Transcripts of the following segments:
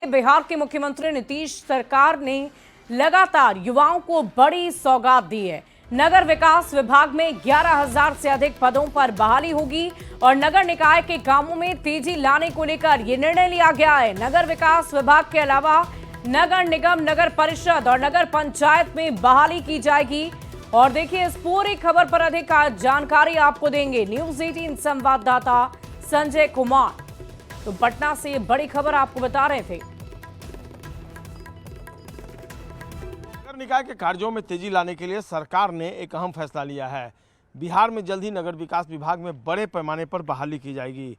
बिहार के मुख्यमंत्री नीतीश सरकार ने लगातार युवाओं को बड़ी सौगात दी है। नगर विकास विभाग में 11,000 से अधिक पदों पर बहाली होगी और नगर निकाय के कामों में तेजी लाने को लेकर यह निर्णय लिया गया है। नगर विकास विभाग के अलावा नगर निगम, नगर परिषद और नगर पंचायत में बहाली की जाएगी। और देखिए, इस पूरी खबर पर अधिक जानकारी आपको देंगे न्यूज़ 18 संवाददाता संजय कुमार। तो पटना से बड़ी खबर आपको बता रहे थे। नगर निकाय के कार्यों में तेजी लाने के लिए सरकार ने एक अहम फैसला लिया है। बिहार में जल्द ही नगर विकास विभाग में बड़े पैमाने पर बहाली की जाएगी।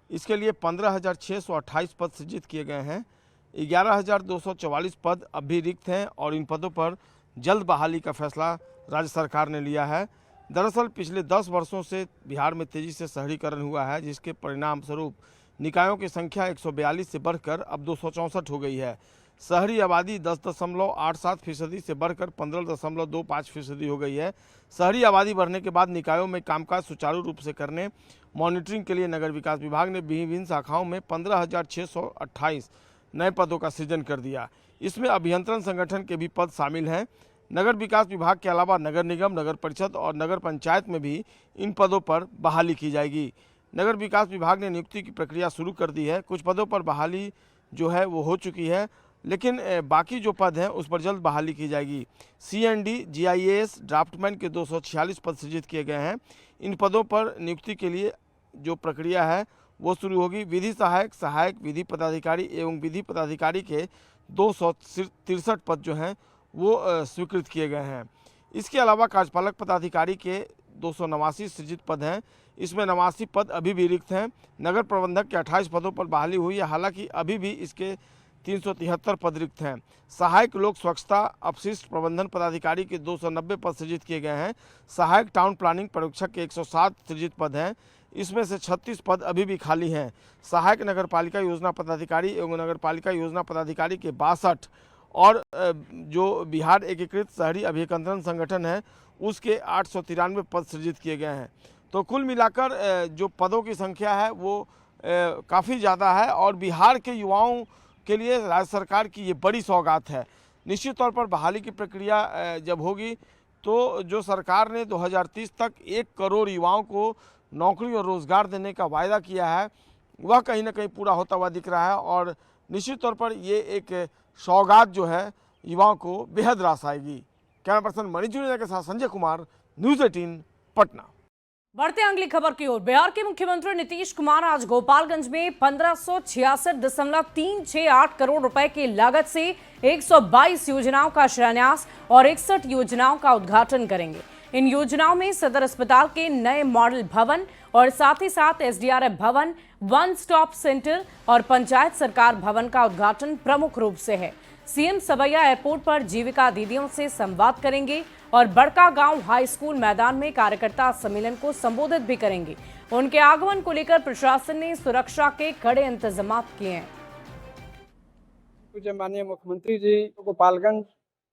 इसके लिए 15,628 पद सृजित किए गए हैं। 11,244 पद अभी रिक्त हैं और इन पदों पर जल्द बहाली का फैसला राज्य सरकार ने लिया है। दरअसल पिछले 10 वर्षों से बिहार में तेजी से शहरीकरण हुआ है, जिसके परिणाम स्वरूप निकायों की संख्या 142 से बढ़कर अब 264 हो गई है। शहरी आबादी 10.87% से बढ़कर 15.25% हो गई है। शहरी आबादी बढ़ने के बाद निकायों में कामकाज सुचारू रूप से करने, मॉनिटरिंग के लिए नगर विकास विभाग ने विभिन्न शाखाओं में 15,628 नए पदों का सृजन कर दिया। इसमें अभियंत्रण संगठन के भी पद शामिल हैं। नगर विकास विभाग के अलावा नगर निगम, नगर परिषद और नगर पंचायत में भी इन पदों पर बहाली की जाएगी। नगर विकास विभाग ने नियुक्ति की प्रक्रिया शुरू कर दी है। कुछ पदों पर बहाली जो है वो हो चुकी है, लेकिन बाकी जो पद हैं उस पर जल्द बहाली की जाएगी। CND, GIS, ड्राफ्टमैन के 246 पद सृजित किए गए हैं। इन पदों पर नियुक्ति के लिए जो प्रक्रिया है वो शुरू होगी। विधि सहायक, सहायक विधि पदाधिकारी एवं विधि पदाधिकारी के 263 पद जो हैं वो स्वीकृत किए गए हैं। इसके अलावा कार्यपालक पदाधिकारी के 289 सृजित पद हैं। इसमें 89 पद अभी भी रिक्त हैं। नगर प्रबंधक के 28 पदों पर बहाली हुई है, हालांकि अभी भी इसके 373 पद रिक्त हैं। सहायक लोक स्वच्छता अपशिष्ट प्रबंधन पदाधिकारी के 290 पद सृजित किए गए हैं। सहायक टाउन प्लानिंग पर्यवेक्षक के 107 सृजित पद हैं। इसमें से 36 पद अभी भी खाली हैं। सहायक नगरपालिका योजना पदाधिकारी एवं नगरपालिका योजना पदाधिकारी के 62 और जो बिहार एकीकृत शहरी अभियंत्रण संगठन है उसके 893 पद सृजित किए गए हैं। तो कुल मिलाकर जो पदों की संख्या है वो काफ़ी ज़्यादा है और बिहार के युवाओं के लिए राज्य सरकार की ये बड़ी सौगात है। निश्चित तौर पर बहाली की प्रक्रिया जब होगी तो जो सरकार ने 2030 तक 1 करोड़ युवाओं को नौकरी और रोज़गार देने का वायदा किया है वह कहीं ना कहीं पूरा होता हुआ दिख रहा है और निश्चित तौर पर ये एक सौगात जो है युवाओं को बेहद रास आएगी। कैमरा पर्सन मनीष जुनेजा के साथ संजय कुमार, न्यूज़ 18 पटना। बढ़ते अगली खबर की ओर। बिहार के मुख्यमंत्री नीतीश कुमार आज गोपालगंज में 1566.368 करोड़ रुपए की लागत से 122 योजनाओं का शिलान्यास और 61 योजनाओं का उद्घाटन करेंगे। इन योजनाओं में सदर अस्पताल के नए मॉडल भवन और साथ ही साथ SDRF भवन, वन स्टॉप सेंटर और पंचायत सरकार भवन का उद्घाटन प्रमुख रूप से है। CM सवैया एयरपोर्ट पर जीविका दीदियों से संवाद करेंगे और बड़का गांव हाई स्कूल मैदान में कार्यकर्ता सम्मेलन को संबोधित भी करेंगे। उनके आगमन को लेकर प्रशासन ने सुरक्षा के कड़े इंतजाम किए हैं। माननीय मुख्यमंत्री जी गोपालगंज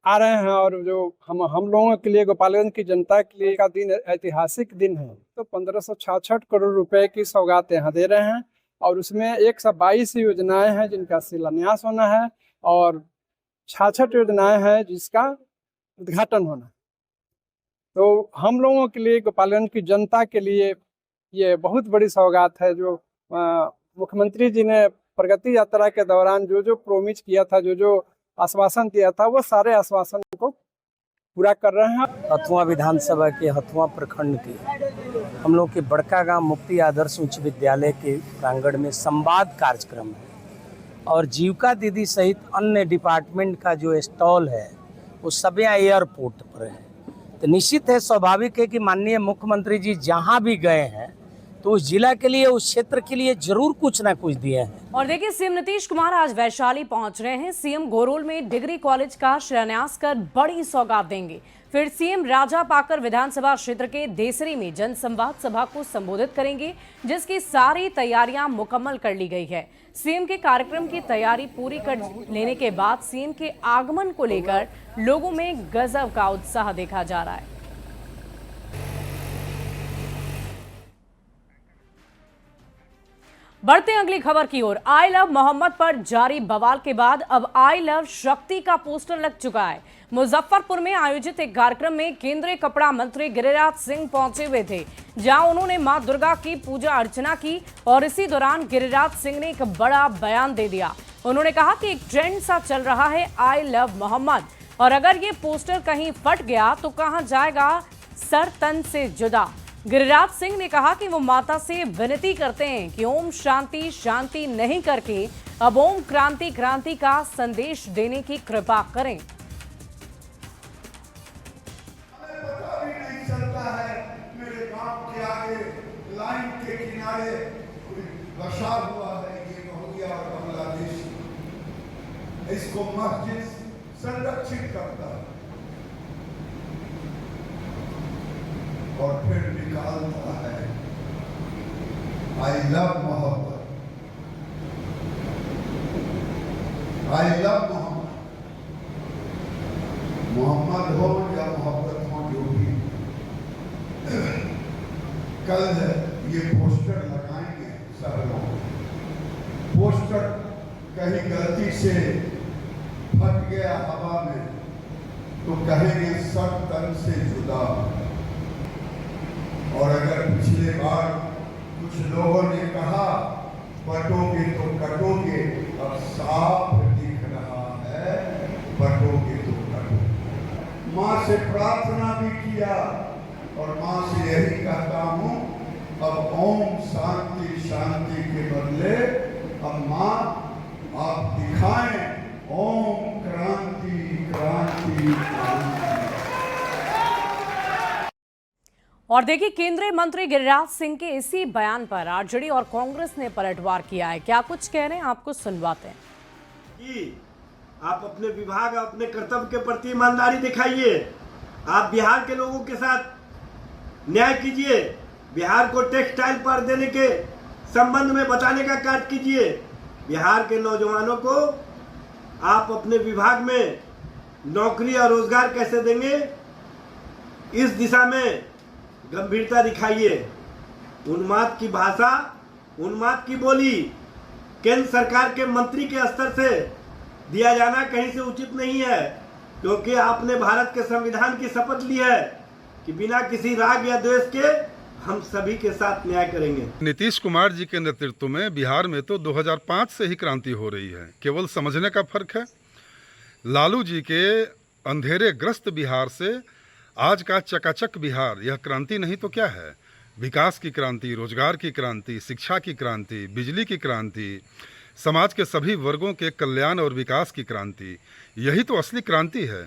आ रहे हैं और जो हम लोगों के लिए, गोपालगंज की जनता के लिए का दिन ऐतिहासिक दिन है। तो 1566 करोड़ रुपए की सौगात यहाँ दे रहे हैं और उसमें 122 योजनाएं हैं जिनका शिलान्यास होना है और 66 योजनाएं हैं जिसका उद्घाटन होना। तो हम लोगों के लिए, गोपालगंज की जनता के लिए ये बहुत बड़ी सौगात है। जो मुख्यमंत्री जी ने प्रगति यात्रा के दौरान जो प्रोमिस किया था, जो आश्वासन दिया था, वो सारे आश्वासन को पूरा कर रहे हैं। हथुआ विधानसभा के हथुआ प्रखंड के हम लोग के बड़का गांव मुक्ति आदर्श उच्च विद्यालय के प्रांगण में संवाद कार्यक्रम है और जीविका दीदी सहित अन्य डिपार्टमेंट का जो स्टॉल है वो सब यहाँ एयरपोर्ट पर है। तो निश्चित है, स्वाभाविक है कि माननीय मुख्यमंत्री जी जहाँ भी गए हैं तो उस जिला के लिए, उस क्षेत्र के लिए जरूर कुछ ना कुछ दिए हैं। और देखिए, CM नीतीश कुमार आज वैशाली पहुंच रहे हैं। CM गोरोल में डिग्री कॉलेज का शिलान्यास कर बड़ी सौगात देंगे। फिर CM राजा पाकर विधानसभा क्षेत्र के देसरी में जनसंवाद सभा को संबोधित करेंगे, जिसकी सारी तैयारियां मुकम्मल कर ली गई है। CM के कार्यक्रम की तैयारी पूरी कर लेने के बाद CM के आगमन को लेकर लोगों में गजब का उत्साह देखा जा रहा है। बढ़ते हैं अगली खबर की ओर। आई लव मोहम्मद पर जारी बवाल के बाद अब आई लव शक्ति का पोस्टर लग चुका है। मुजफ्फरपुर में आयोजित एक कार्यक्रम में केंद्रीय कपड़ा मंत्री गिरिराज सिंह पहुंचे हुए थे, जहां उन्होंने मां दुर्गा की पूजा अर्चना की और इसी दौरान गिरिराज सिंह ने एक बड़ा बयान दे दिया। उन्होंने कहा कि एक ट्रेंड सा चल रहा है आई लव मोहम्मद, और अगर ये पोस्टर कहीं फट गया तो कहां जाएगा सर तन से जुदा। गिरिराज सिंह ने कहा कि वो माता से विनती करते हैं कि ओम शांति शांति नहीं करके अब ओम क्रांति क्रांति का संदेश देने की कृपा करें। नहीं चलता है मेरे गांव के आगे लाइन के किनारे बसा हुआ है ये बहुरिया और बांग्लादेश, इसको मस्जिद संरक्षित करता है और फिर निकालता है I love Mohammad, I love Mohammad. Mohammad हो या मोहब्बत हो, जो भी, कल ये पोस्टर लगाएंगे सब लोग। पोस्टर कहीं गलती से फट गया हवा में तो कहेंगे सर तन से जुदा। और अगर पिछले बार कुछ लोगों ने कहा बटोगे तो कटोगे, अब साफ दिख रहा है बटोगे तो कटोगे। माँ से प्रार्थना भी किया और माँ से यही कहता हूँ, अब ओम शांति शांति के बदले अब माँ आप दिखाएं ओम क्रांति क्रांति क्रांति। और देखिए, केंद्रीय मंत्री गिरिराज सिंह के इसी बयान पर आरजेडी और कांग्रेस ने पलटवार किया है। क्या कुछ कह रहे हैं, आपको सुनवाते हैं। कि आप अपने विभाग अपने कर्तव्य के प्रति ईमानदारी दिखाइए। आप बिहार के लोगों के साथ न्याय कीजिए। बिहार को टेक्सटाइल पर देने के संबंध में बताने का कार्य कीजिए। बिहार के नौजवानों को आप अपने विभाग में नौकरी और रोजगार कैसे देंगे, इस दिशा में गंभीरता दिखाइए। उन्माद की भाषा, उन्माद की बोली केंद्र सरकार के मंत्री के स्तर से दिया जाना कहीं से उचित नहीं है, क्योंकि आपने भारत के संविधान की शपथ ली है कि बिना किसी राग या द्वेष के हम सभी के साथ न्याय करेंगे। नीतीश कुमार जी के नेतृत्व में बिहार में तो 2005 से ही क्रांति हो रही है, केवल समझने का फर्क है। लालू जी के अंधेरे ग्रस्त बिहार से आज का चकाचक बिहार, यह क्रांति नहीं तो क्या है? विकास की क्रांति, रोजगार की क्रांति, शिक्षा की क्रांति, बिजली की क्रांति, समाज के सभी वर्गों के कल्याण और विकास की क्रांति, यही तो असली क्रांति है।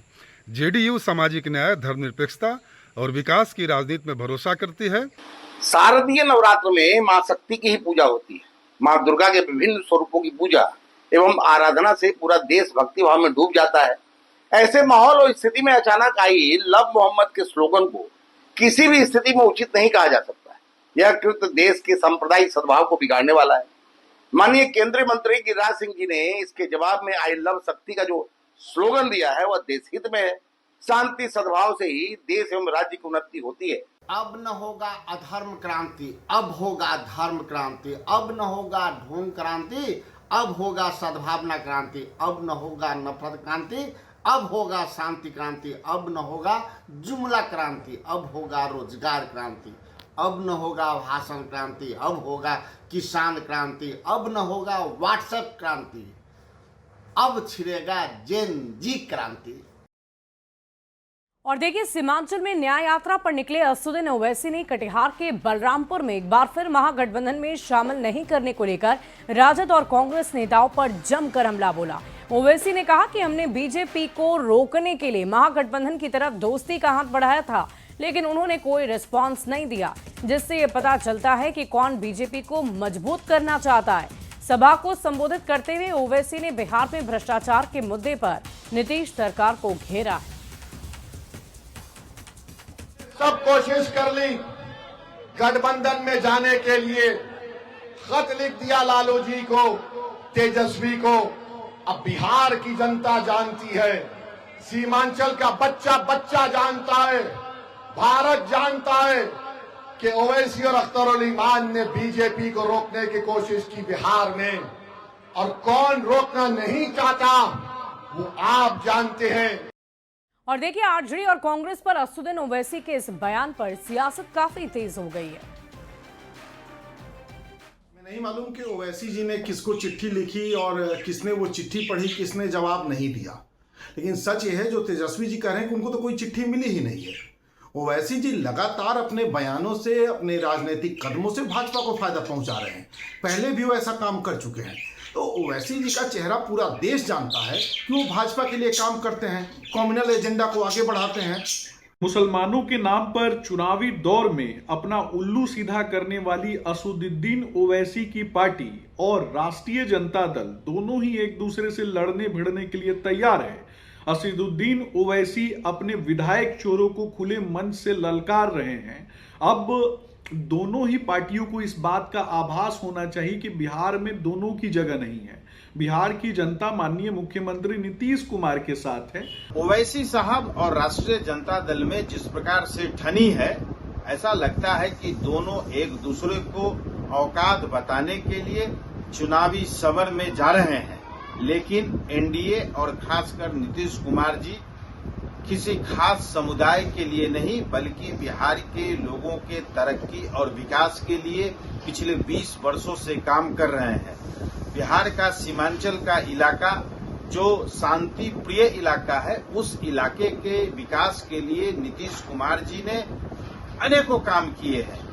जेडीयू सामाजिक न्याय, धर्मनिरपेक्षता और विकास की राजनीति में भरोसा करती है। शारदीय नवरात्र में मां शक्ति की ही पूजा होती है। मां दुर्गा के विभिन्न स्वरूपों की पूजा एवं आराधना से पूरा देश भक्ति भाव में डूब जाता है। ऐसे माहौल और स्थिति में अचानक आई लव मोहम्मद के स्लोगन को किसी भी स्थिति में उचित नहीं कहा जा सकता है। यह कृत्य देश के सांप्रदायिक सद्भाव को बिगाड़ने वाला है। माननीय केंद्रीय मंत्री गिरिराज सिंह जी ने इसके जवाब में आई लव शक्ति का जो स्लोगन दिया है वह देश हित में है। शांति सद्भाव से ही देश एवं राज्य की उन्नति होती है। अब न होगा अधर्म क्रांति, अब होगा धर्म क्रांति। अब न होगा ढोंग क्रांति, अब होगा सद्भावना क्रांति। अब न होगा नफरत क्रांति, अब होगा शांति क्रांति। अब न होगा जुमला क्रांति, अब होगा रोजगार क्रांति। अब न होगा भाषण क्रांति, अब होगा किसान क्रांति। अब न होगा व्हाट्सएप क्रांति, अब छिड़ेगा जेन जी क्रांति। और देखिए, सीमांचल में न्याय यात्रा पर निकले असदुद्दीन ओवैसी ने कटिहार के बलरामपुर में एक बार फिर महागठबंधन में शामिल नहीं करने को लेकर राजद और कांग्रेस नेताओं पर जमकर हमला बोला। ओवैसी ने कहा कि हमने बीजेपी को रोकने के लिए महागठबंधन की तरफ दोस्ती का हाथ बढ़ाया था, लेकिन उन्होंने कोई रिस्पांस नहीं दिया, जिससे ये पता चलता है कि कौन बीजेपी को मजबूत करना चाहता है। सभा को संबोधित करते हुए ओवैसी ने बिहार में भ्रष्टाचार के मुद्दे पर नीतीश सरकार को घेरा है। सब कोशिश कर ली गठबंधन में जाने के लिए, खत लिख दिया लालू जी को, तेजस्वी को। अब बिहार की जनता जानती है, सीमांचल का बच्चा बच्चा जानता है, भारत जानता है कि ओवैसी और अख्तर अली मान ने बीजेपी को रोकने की कोशिश की बिहार में, और कौन रोकना नहीं चाहता वो आप जानते हैं। और देखिए, आरजेडी और कांग्रेस पर असदुद्दीन ओवैसी के इस बयान पर सियासत काफी तेज हो गई है। नहीं मालूम कि ओवैसी जी ने किसको चिट्ठी लिखी और किसने वो चिट्ठी पढ़ी, किसने जवाब नहीं दिया, लेकिन सच ये है जो तेजस्वी जी कह रहे हैं कि उनको तो कोई चिट्ठी मिली ही नहीं है। ओवैसी जी लगातार अपने बयानों से, अपने राजनीतिक कदमों से भाजपा को फायदा पहुंचा रहे हैं, पहले भी वो ऐसा काम कर चुके हैं। तो ओवैसी जी का चेहरा पूरा देश जानता है कि वो भाजपा के लिए काम करते हैं, कम्युनल एजेंडा को आगे बढ़ाते हैं। मुसलमानों के नाम पर चुनावी दौर में अपना उल्लू सीधा करने वाली असदुद्दीन ओवैसी की पार्टी और राष्ट्रीय जनता दल दोनों ही एक दूसरे से लड़ने भिड़ने के लिए तैयार है। असदुद्दीन ओवैसी अपने विधायक चोरों को खुले मंच से ललकार रहे हैं। अब दोनों ही पार्टियों को इस बात का आभास होना चाहिए कि बिहार में दोनों की जगह नहीं है। बिहार की जनता माननीय मुख्यमंत्री नीतीश कुमार के साथ है। ओवैसी साहब और राष्ट्रीय जनता दल में जिस प्रकार से ठनी है, ऐसा लगता है कि दोनों एक दूसरे को औकात बताने के लिए चुनावी समर में जा रहे हैं। लेकिन एनडीए और खासकर नीतीश कुमार जी किसी खास समुदाय के लिए नहीं, बल्कि बिहार के लोगों के तरक्की और विकास के लिए पिछले 20 वर्षों से काम कर रहे हैं। बिहार का सीमांचल का इलाका जो शांति प्रिय इलाका है, उस इलाके के विकास के लिए नीतीश कुमार जी ने अनेकों काम किए हैं।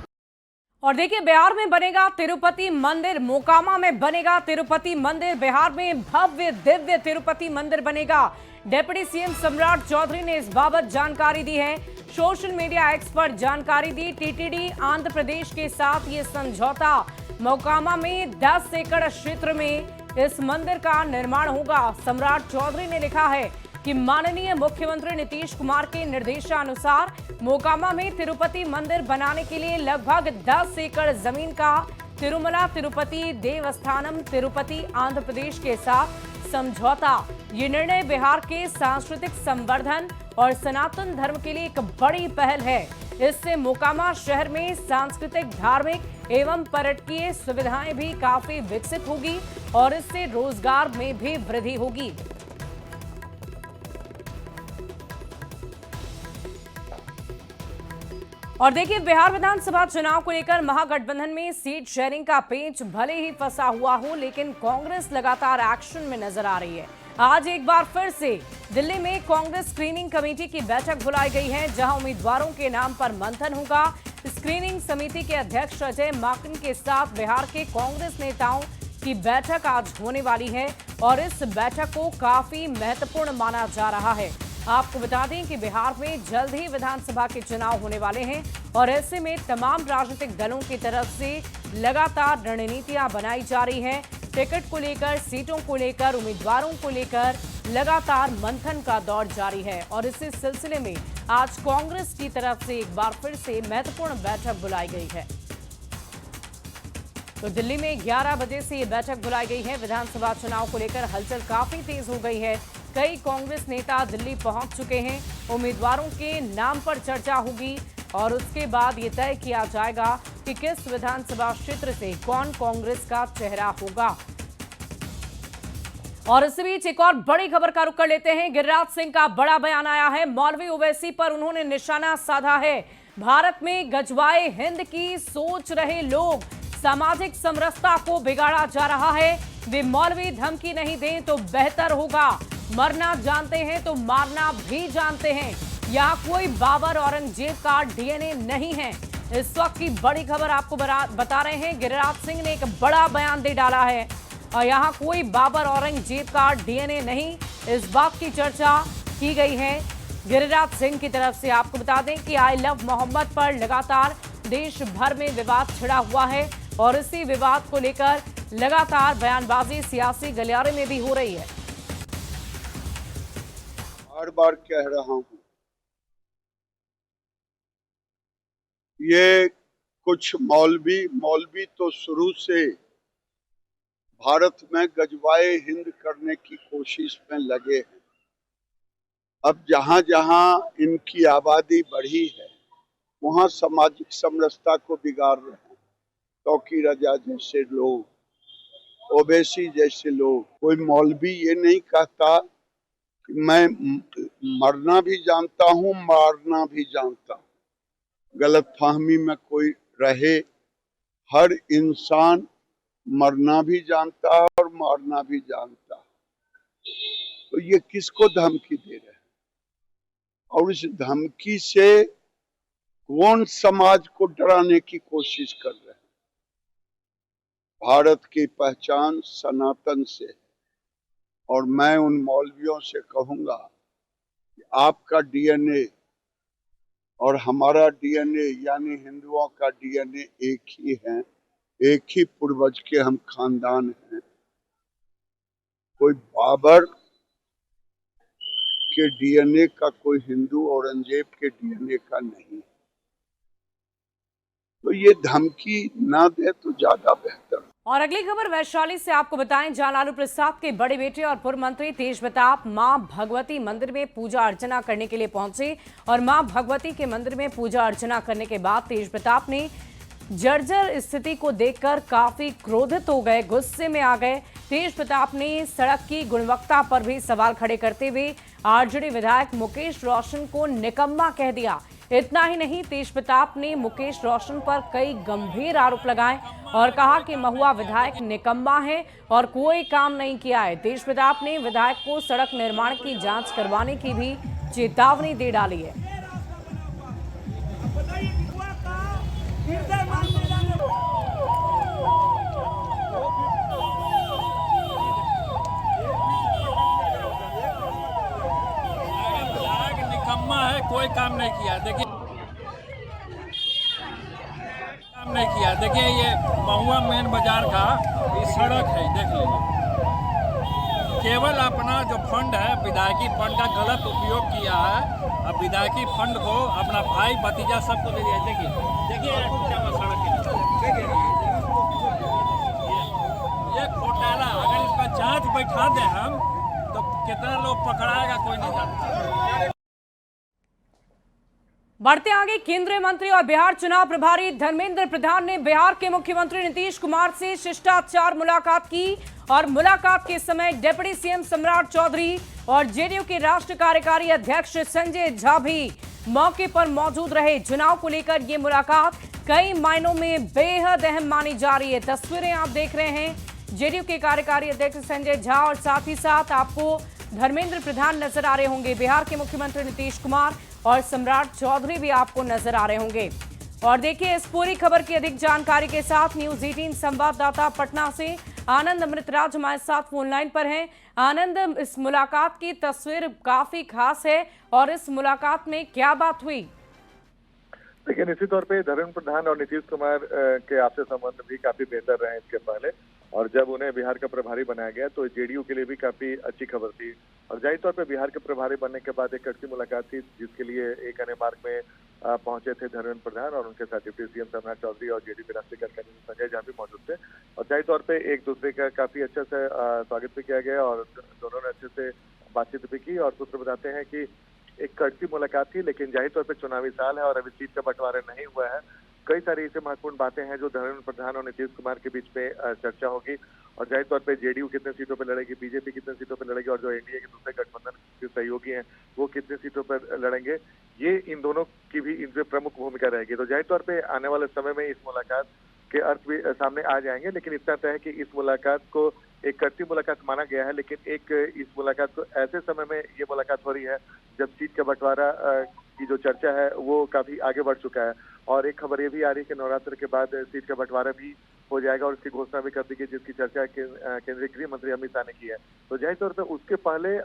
और देखिए, बिहार में बनेगा तिरुपति मंदिर, मोकामा में बनेगा तिरुपति मंदिर, बिहार में भव्य दिव्य तिरुपति मंदिर बनेगा। डिप्टी सीएम सम्राट चौधरी ने इस बाबत जानकारी दी है। सोशल मीडिया एक्स पर जानकारी दी। टीटीडी आंध्र प्रदेश के साथ ये समझौता, मोकामा में 10 एकड़ क्षेत्र में इस मंदिर का निर्माण होगा। सम्राट चौधरी ने लिखा है कि माननीय मुख्यमंत्री नीतीश कुमार के निर्देशानुसार मोकामा में तिरुपति मंदिर बनाने के लिए लगभग 10 एकड़ जमीन का तिरुमला तिरुपति देवस्थानम तिरुपति आंध्र प्रदेश के साथ समझौता। ये निर्णय बिहार के सांस्कृतिक संवर्धन और सनातन धर्म के लिए एक बड़ी पहल है। इससे मोकामा शहर में सांस्कृतिक, धार्मिक एवं पर्यटकीय सुविधाएं भी काफी विकसित होगी और इससे रोजगार में भी वृद्धि होगी। और देखिए, बिहार विधानसभा चुनाव को लेकर महागठबंधन में सीट शेयरिंग का पेंच भले ही फंसा हुआ हो, लेकिन कांग्रेस लगातार एक्शन में नजर आ रही है। आज एक बार फिर से दिल्ली में कांग्रेस स्क्रीनिंग कमेटी की बैठक बुलाई गई है, जहां उम्मीदवारों के नाम पर मंथन होगा। स्क्रीनिंग समिति के अध्यक्ष अजय माकन के साथ बिहार के कांग्रेस नेताओं की बैठक आज होने वाली है और इस बैठक को काफी महत्वपूर्ण माना जा रहा है। आपको बता दें कि बिहार में जल्द ही विधानसभा के चुनाव होने वाले हैं और ऐसे में तमाम राजनीतिक दलों की तरफ से लगातार रणनीतियां बनाई जा रही हैं। टिकट को लेकर, सीटों को लेकर, उम्मीदवारों को लेकर लगातार मंथन का दौर जारी है और इसी सिलसिले में आज कांग्रेस की तरफ से एक बार फिर से महत्वपूर्ण बैठक बुलाई गई है। तो दिल्ली में 11 बजे से ये बैठक बुलाई गई है। विधानसभा चुनाव को लेकर हलचल काफी तेज हो गई है। कई कांग्रेस नेता दिल्ली पहुंच चुके हैं। उम्मीदवारों के नाम पर चर्चा होगी और उसके बाद ये तय किया जाएगा कि किस विधानसभा क्षेत्र से कौन कांग्रेस का चेहरा होगा। और इसी बीच एक और बड़ी खबर का रुख कर लेते हैं। गिरिराज सिंह का बड़ा बयान आया है। मौलवी ओवैसी पर उन्होंने निशाना साधा है। भारत में गजवाए हिंद की सोच रहे लोग, सामाजिक समरसता को बिगाड़ा जा रहा है। वे मौलवी धमकी नहीं दें तो बेहतर होगा। मरना जानते हैं तो मारना भी जानते हैं। यहाँ कोई बाबर औरंगजेब का डीएनए नहीं है। इस वक्त की बड़ी खबर आपको बता रहे हैं। गिरिराज सिंह ने एक बड़ा बयान दे डाला है और यहाँ कोई बाबर औरंगजेब का डीएनए नहीं, इस बात की चर्चा की गई है गिरिराज सिंह की तरफ से। आपको बता दें कि आई लव मोहम्मद पर लगातार देश भर में विवाद छिड़ा हुआ है और इसी विवाद को लेकर लगातार बयानबाजी सियासी गलियारे में भी हो रही है। बार बार कह रहा हूं, ये कुछ मौलवी तो शुरू से भारत में गजवाए हिंद करने की कोशिश में लगे हैं। अब जहां जहां इनकी आबादी बढ़ी है वहाँ सामाजिक समरसता को बिगाड़ रहे हैं। तौकी रजा जैसे लोग, ओवैसी जैसे लोग, कोई मौलवी ये नहीं कहता कि मैं मरना भी जानता हूँ, मारना भी जानता हूँ। गलतफहमी में कोई रहे, हर इंसान मरना भी जानता है और मारना भी जानता है। तो ये किसको धमकी दे रहे हैं और इस धमकी से कौन समाज को डराने की कोशिश कर रहे हैं? भारत की पहचान सनातन से है और मैं उन मौलवियों से कहूंगा कि आपका डीएनए और हमारा डीएनए यानी हिंदुओं का डीएनए एक ही है, एक ही पूर्वज के हम खानदान हैं। कोई बाबर के डीएनए का कोई हिंदू औरंगजेब के डीएनए का नहीं। तो ये धमकी ना दे तो ज्यादा बेहतर। और अगली खबर वैशाली से आपको बताएं, जहां लालू प्रसाद के बड़े बेटे और पूर्व मंत्री तेज प्रताप मां भगवती मंदिर में पूजा अर्चना करने के लिए पहुंचे और मां भगवती के मंदिर में पूजा अर्चना करने के बाद तेज प्रताप ने जर्जर स्थिति को देखकर काफी क्रोधित हो गए, गुस्से में आ गए। तेज प्रताप ने सड़क की गुणवत्ता पर भी सवाल खड़े करते हुए आरजेडी विधायक मुकेश रोशन को निकम्मा कह दिया। इतना ही नहीं, तेज प्रताप ने मुकेश रोशन पर कई गंभीर आरोप लगाए और कहा कि महुआ विधायक निकम्मा है और कोई काम नहीं किया है। तेज प्रताप ने विधायक को सड़क निर्माण की जांच करवाने की भी चेतावनी दे डाली है। निकम्मा है, कोई काम नहीं किया। देखिए काम नहीं किया। देखिए ये महुआ मेन बाजार का ये सड़क है, देख लीजिए। केवल अपना जो फंड है विधायकी फंड का गलत उपयोग किया है। अब विधायकी फंड को अपना भाई भतीजा सबको दे दिया। देखिए सड़क ये घोटाला, अगर इसका जांच बैठा दे हम तो कितना लोग पकड़ाएगा कोई नहीं जानता। बढ़ते आगे, केंद्रीय मंत्री और बिहार चुनाव प्रभारी धर्मेंद्र प्रधान ने बिहार के मुख्यमंत्री नीतीश कुमार से शिष्टाचार मुलाकात की और मुलाकात के समय डिप्टी सीएम सम्राट चौधरी और जेडीयू के राष्ट्रीय कार्यकारी अध्यक्ष संजय झा भी मौके पर मौजूद रहे। चुनाव को लेकर ये मुलाकात कई मायनों में बेहद अहम मानी जा रही है। तस्वीरें आप देख रहे हैं, जेडीयू के कार्यकारी अध्यक्ष संजय झा और साथ ही साथ आपको धर्मेंद्र प्रधान नजर आ रहे होंगे। बिहार के मुख्यमंत्री नीतीश कुमार और सम्राट चौधरी भी आपको नजर आ रहे होंगे। और देखिए, इस पूरी खबर की अधिक जानकारी के साथ न्यूज 18 संवाददाता पटना से आनंद अमृतराज हमारे साथ फोन लाइन पर हैं। आनंद, इस मुलाकात की तस्वीर काफी खास है और इस मुलाकात में क्या बात हुई? देखिए, निश्चित तौर पे धर्मेंद्र प्रधान और नीतीश कुमार के आपसी संबंध भी काफी बेहतर रहे इसके पहले, और जब उन्हें बिहार का प्रभारी बनाया गया तो जेडीयू के लिए भी काफी अच्छी खबर थी। और जाहिर तौर पे बिहार के प्रभारी बनने के बाद एक कड़की मुलाकात थी जिसके लिए एक अन्य मार्ग में पहुंचे थे धर्मेंद्र प्रधान और उनके साथ डिप्टी सीएम सम्राट चौधरी और जेडीयू के राष्ट्रीय कार्यकारी संजय झा भी मौजूद थे। और जाहिर तौर पे एक दूसरे का काफी अच्छे से स्वागत भी किया गया और दोनों ने अच्छे से बातचीत भी की। और सूत्र बताते हैं कि एक कड़की मुलाकात थी, लेकिन जाहिर तौर पे चुनावी साल है और अभी सीट का बंटवारा नहीं हुआ है। कई सारी ऐसी महत्वपूर्ण बातें हैं जो धर्मेंद्र प्रधान और नीतीश कुमार के बीच में चर्चा होगी। और जाहिर तौर पे जेडीयू कितने सीटों पर लड़ेगी, बीजेपी कितने सीटों पर लड़ेगी और जो एनडीए के दूसरे गठबंधन के सहयोगी हैं वो कितने सीटों पर लड़ेंगे, ये इन दोनों की भी इनसे प्रमुख भूमिका रहेगी। तो जाहिर तौर पे आने वाले समय में इस मुलाकात के अर्थ भी सामने आ जाएंगे, लेकिन इतना तय है कि इस मुलाकात को एक करती मुलाकात माना गया है। लेकिन एक इस मुलाकात को ऐसे समय में ये मुलाकात हो रही है जब सीट का बंटवारा की जो चर्चा है वो काफी आगे बढ़ चुका है। और एक खबर ये भी आ रही है कि नवरात्र के बाद सीट का बंटवारा भी हो जाएगा और इसकी घोषणा भी कर दी गई, जिसकी चर्चा केंद्रीय गृह मंत्री अमित शाह ने की है। तो जाहिर तौर पर उसके पहले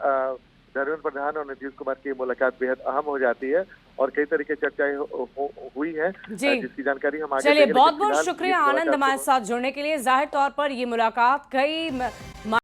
धर्मेंद्र प्रधान और नीतीश कुमार की मुलाकात बेहद अहम हो जाती है और कई तरह की चर्चाएं हुई है जिसकी जानकारी हम आगे चलिए, बहुत बहुत शुक्रिया आनंद हमारे साथ जुड़ने के लिए। जाहिर तौर पर ये मुलाकात कई